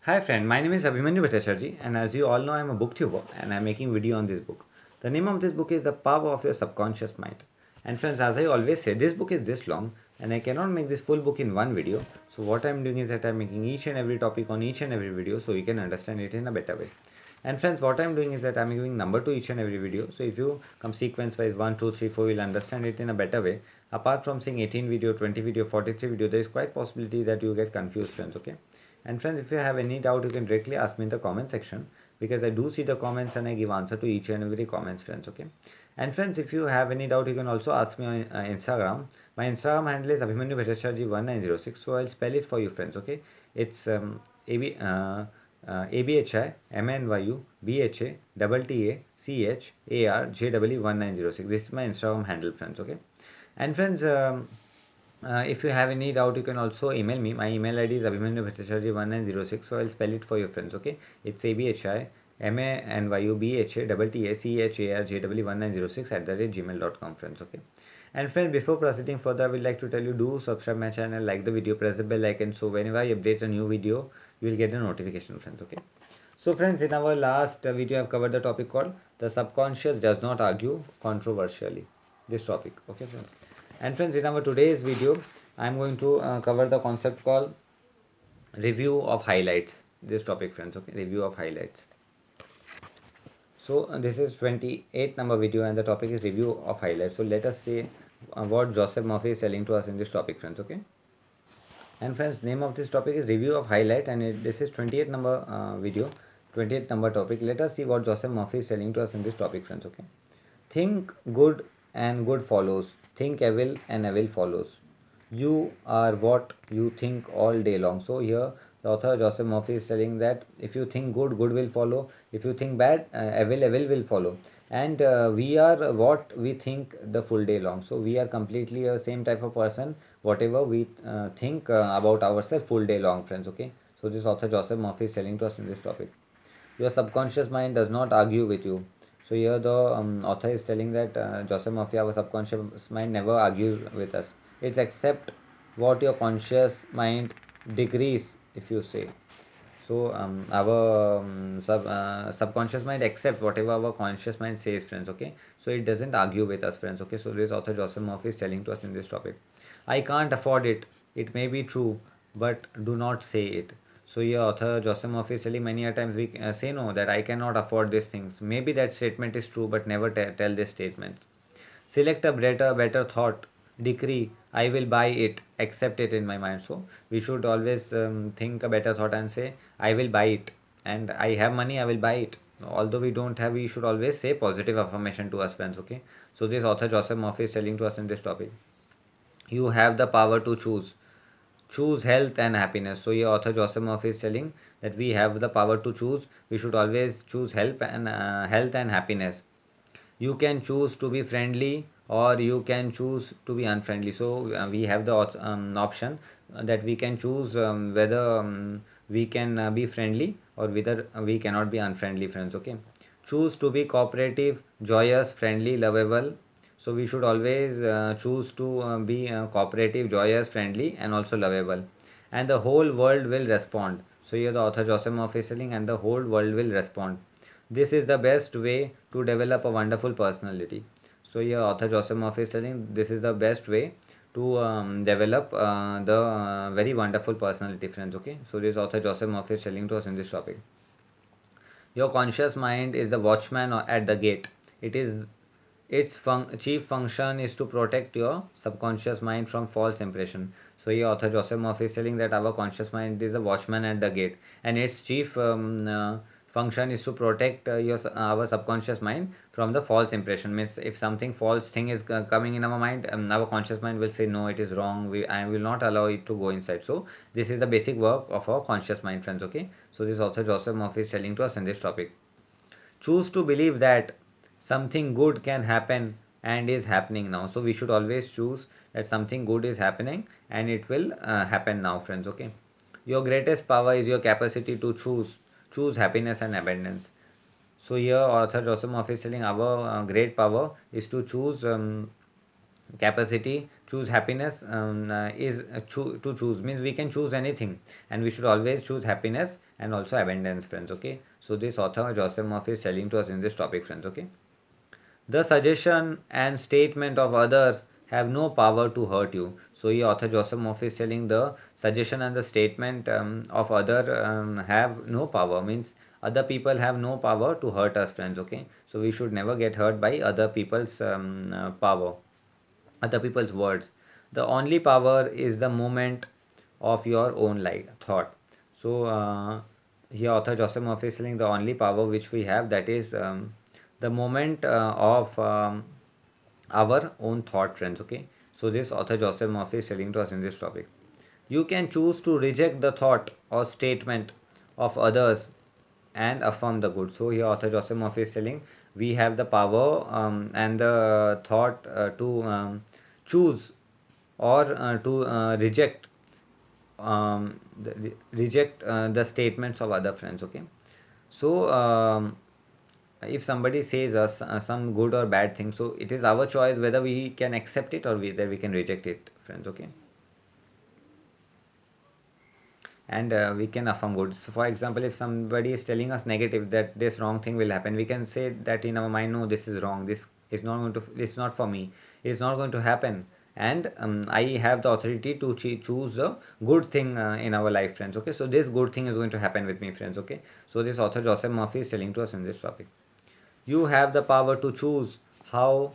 Hi friend, my name is Abhimanyu Bhattacharjee and as you all know I am a booktuber and I am making video on this book. The name of this book is The Power of Your Subconscious Mind. And friends, as I always say, this book is this long and I cannot make this full book in one video. So what I am doing is that I am making each and every topic on each and every video so you can understand it in a better way. And friends, what I am doing is that I am giving number to each and every video. So if you come sequence wise 1, 2, 3, 4, you'll understand it in a better way. Apart from seeing 18 video, 20 video, 43 video, there is quite possibility that you get confused friends, okay? And friends, if you have any doubt, you can directly ask me in the comment section because I do see the comments and I give answer to each and every comments, friends. Okay. And friends, if you have any doubt, you can also ask me on Instagram. My Instagram handle is Abhimanyu Bhattacharjee 1906. So I'll spell it for you, friends. Okay. It's AB, ABHI MNYU BHA TTACHAR JEE 1906. This is my Instagram handle, friends. Okay. And friends, if you have any doubt, you can also email me. My email ID is abhimanyu1906. So I'll spell it for your friends. Okay, it's abhimanyu@gmail.com, friends. Okay, and friends, before proceeding further, I would like to tell you do subscribe my channel, like the video, press the bell icon. So whenever I update a new video, you will get a notification, friends. Okay. So friends, in our last video, I've covered the topic called the subconscious does not argue controversially. This topic, okay, friends. And friends, in our today's video, I'm going to cover the concept called review of highlights. This topic, friends, okay, review of highlights. So this is 28 number video, and the topic is review of highlights. So let us see what Joseph Murphy is telling to us in this topic, friends. Okay. And friends, name of this topic is review of highlight, and this is 28 number video, 28 number topic. Let us see what Joseph Murphy is telling to us in this topic, friends. Okay. Think good and good follows. Think evil and evil follows. You are what you think all day long. So here the author Joseph Murphy is telling that if you think good, good will follow. If you think bad, evil, evil will follow. And we are what we think the full day long. So we are completely a same type of person. Whatever we think about ourselves full day long, friends. Okay. So this author Joseph Murphy is telling to us in this topic. Your subconscious mind does not argue with you. So here the author is telling that Joseph Murphy, our subconscious mind never argues with us. It's accept what your conscious mind degrees, if you say. So our subconscious mind accept whatever our conscious mind says, friends. Okay. So it doesn't argue with us, friends. Okay. So this author Joseph Murphy is telling to us in this topic. I can't afford it. It may be true, but do not say it. So your author Joseph Murphy is telling many a times we say no, that I cannot afford these things. Maybe that statement is true, but never tell this statement. Select a better thought. Decree, I will buy it. Accept it in my mind. So we should always think a better thought and say, I will buy it. And I have money, I will buy it. Although we don't have, we should always say positive affirmation to us, friends. Okay. So this author Joseph Murphy is telling to us in this topic. You have the power to choose health and happiness. So here author Joseph Murphy is telling that we have the power to choose. We should always choose health and happiness. You can choose to be friendly or you can choose to be unfriendly. So we have the option that we can choose whether we can be friendly or whether we cannot be unfriendly, friends. Okay. Choose to be cooperative, joyous, friendly, lovable. So we should always choose to be cooperative, joyous, friendly, and also lovable. And the whole world will respond. So here the author Joseph Murphy is telling, and the whole world will respond. This is the best way to develop a wonderful personality. So here author Joseph Murphy is telling this is the best way to develop the very wonderful personality, friends. Okay. So this author Joseph Murphy is telling to us in this topic. Your conscious mind is the watchman at the gate. It is its chief function is to protect your subconscious mind from false impression. So here author Joseph Murphy is telling that our conscious mind is a watchman at the gate, and its chief function is to protect our subconscious mind from the false impression. Means if something false thing is coming in our mind, our conscious mind will say no, it is wrong. I will not allow it to go inside. So this is the basic work of our conscious mind, friends. Okay. So this author Joseph Murphy is telling to us in this topic. Choose to believe that something good can happen and is happening now. So we should always choose that something good is happening and it will happen now, friends. Okay. Your greatest power is your capacity to choose happiness and abundance. So here author Joseph Murphy is telling our great power is to choose capacity. Choose happiness is to choose means we can choose anything, and we should always choose happiness and also abundance, friends. Okay, so this author Joseph Murphy is telling to us in this topic, friends. Okay, the suggestion and statement of others have no power to hurt you. So here author Joseph Murphy is telling the suggestion and the statement of other have no power, means other people have no power to hurt us, friends. Okay, so we should never get hurt by other people's power, other people's words. The only power is the moment of your own life thought. So here author Joseph Murphy is saying the only power which we have, that is the moment of our own thought, friends. Okay, so this author Joseph Murphy is telling to us in this topic. You can choose to reject the thought or statement of others and affirm the good. So here author Joseph Murphy is telling we have the power and the thought to choose or to reject the statements of other, friends. Okay, so if somebody says us some good or bad thing, so it is our choice whether we can accept it or whether we can reject it, friends. Okay, and we can affirm good. So for example, if somebody is telling us negative, that this wrong thing will happen, we can say that in our mind, no, this is wrong, this is not going to, this is not for me, it's not going to happen, and I have the authority to choose a good thing in our life, friends. Okay, so this good thing is going to happen with me, friends. Okay, so this author Joseph Murphy is telling to us in this topic, you have the power to choose how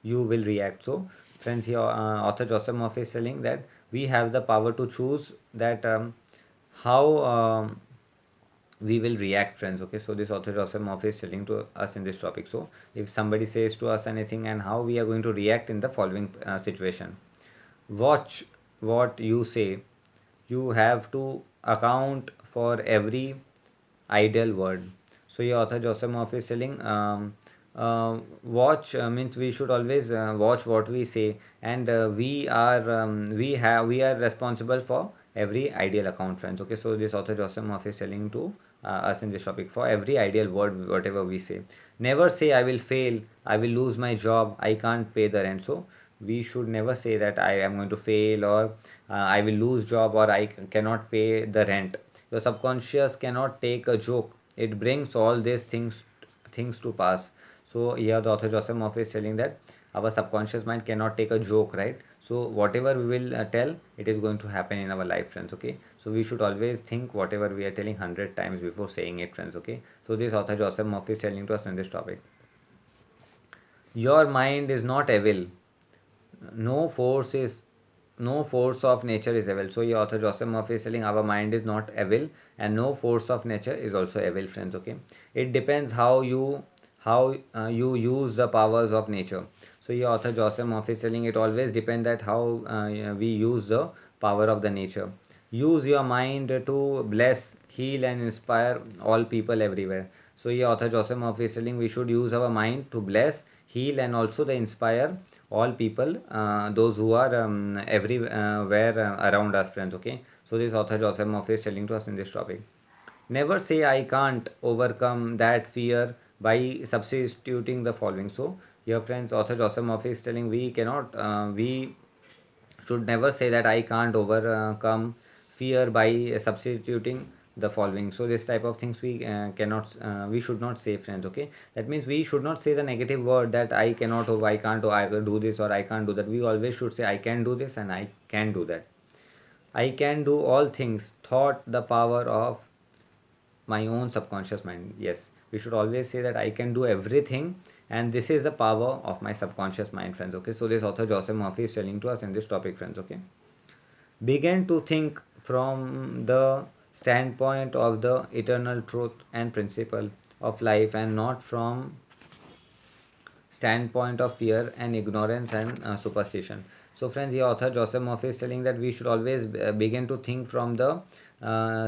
you will react. So friends, here author Joseph Murphy is telling that we have the power to choose that how we will react, friends. Okay, so this author Joseph Murphy is telling to us in this topic. So if somebody says to us anything, and how we are going to react in the following situation. Watch what you say. You have to account for every ideal word. So your author Joseph Murphy is telling watch means we should always watch what we say, and we are responsible for every ideal account, friends. Okay, so this author Joseph Murphy is telling to us in this topic, for every ideal word whatever we say, never say I will fail, I will lose my job, I can't pay the rent. So we should never say that I am going to fail, or I will lose job, or I cannot pay the rent. Your subconscious cannot take a joke. It brings all these things to pass. So here the author Joseph Murphy is telling that our subconscious mind cannot take a joke, right? So whatever we will tell, it is going to happen in our life, friends. Okay, so we should always think whatever we are telling 100 times before saying it, friends. Okay, so this author Joseph Murphy is telling to us on this topic, your mind is not evil. No force is, no force of nature is evil. So your author Joseph Murphy is telling our mind is not evil, and no force of nature is also evil, friends. Okay, it depends how you use the powers of nature. So your author Joseph Murphy is telling it always depends that how we use the power of the nature. Use your mind to bless, heal, and inspire all people everywhere. So here author Joseph Murphy is telling we should use our mind to bless, heal, and also the inspire all people, those who are everywhere around us, friends. Okay, so this author Joseph Murphy is telling to us in this topic, never say I can't overcome that fear by substituting the following. So here, friends, author Joseph Murphy is telling we should never say that I can't overcome fear by substituting the following. So this type of things we should not say, friends. Okay, that means we should not say the negative word that I cannot, or I can't, or I will do this, or I can't do that. We always should say I can do this and I can do that. I can do all things, thought the power of my own subconscious mind. Yes, we should always say that I can do everything, and this is the power of my subconscious mind, friends. Okay, so this author Joseph Murphy is telling to us in this topic, friends. Okay, begin to think from the standpoint of the eternal truth and principle of life, and not from standpoint of fear and ignorance and superstition. So friends, the author Joseph Murphy is telling that we should always begin to think from the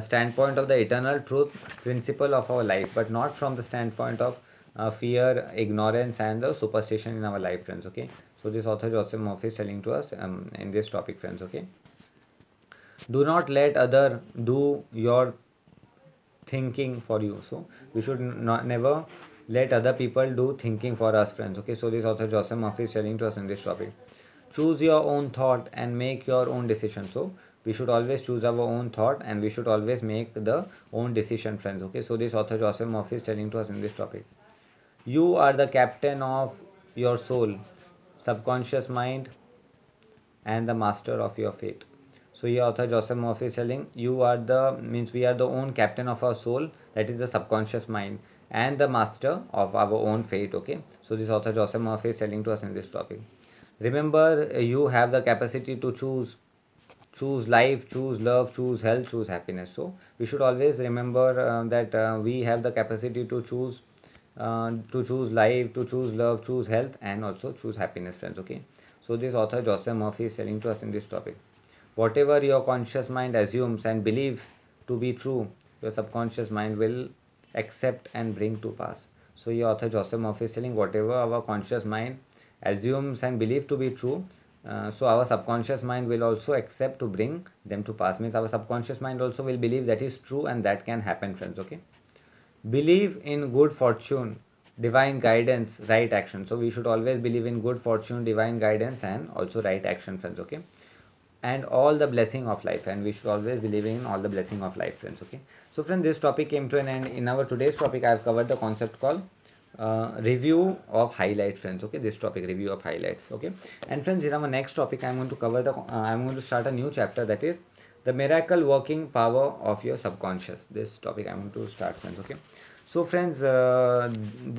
standpoint of the eternal truth principle of our life, but not from the standpoint of fear, ignorance, and the superstition in our life, friends. Okay, so this author Joseph Murphy is telling to us in this topic, friends. Okay, do not let other do your thinking for you. So we should not never let other people do thinking for us, friends. Okay, so this author Joseph Murphy is telling to us in this topic, choose your own thought and make your own decision. So we should always choose our own thought and we should always make the own decision, friends. Okay, so this author Joseph Murphy is telling to us in this topic, you are the captain of your soul, subconscious mind, and the master of your fate. So here author Joseph Murphy is telling, you are the, means we are the own captain of our soul, that is the subconscious mind, and the master of our own fate. Okay, so this author Joseph Murphy is telling to us in this topic, remember, you have the capacity to choose life, choose love, choose health, choose happiness. So we should always remember that we have the capacity to choose life, to choose love, choose health, and also choose happiness, friends. Okay, so this author Joseph Murphy is telling to us in this topic, whatever your conscious mind assumes and believes to be true, your subconscious mind will accept and bring to pass. So your author Joseph Murphy is telling, whatever our conscious mind assumes and believe to be true, so our subconscious mind will also accept to bring them to pass. Means our subconscious mind also will believe that is true and that can happen, friends. Okay, believe in good fortune, divine guidance, right action. So we should always believe in good fortune, divine guidance, and also right action, friends. Okay, and all the blessing of life, and we should always believe in all the blessing of life, friends. Okay, so friends, this topic came to an end. In our today's topic, I have covered the concept called review of highlights, friends. Okay, this topic, review of highlights. Okay, and friends, in our next topic, I'm going to cover the I'm going to start a new chapter, that is the miracle working power of your subconscious. This topic I'm going to start, friends. Okay, so friends,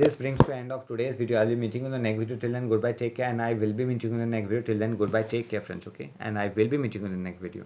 this brings to end of today's video. I'll be meeting you in the next video. Till then, goodbye, take care, and I will be meeting you in the next video. Till then, goodbye, take care, friends. Okay, and I will be meeting you in the next video.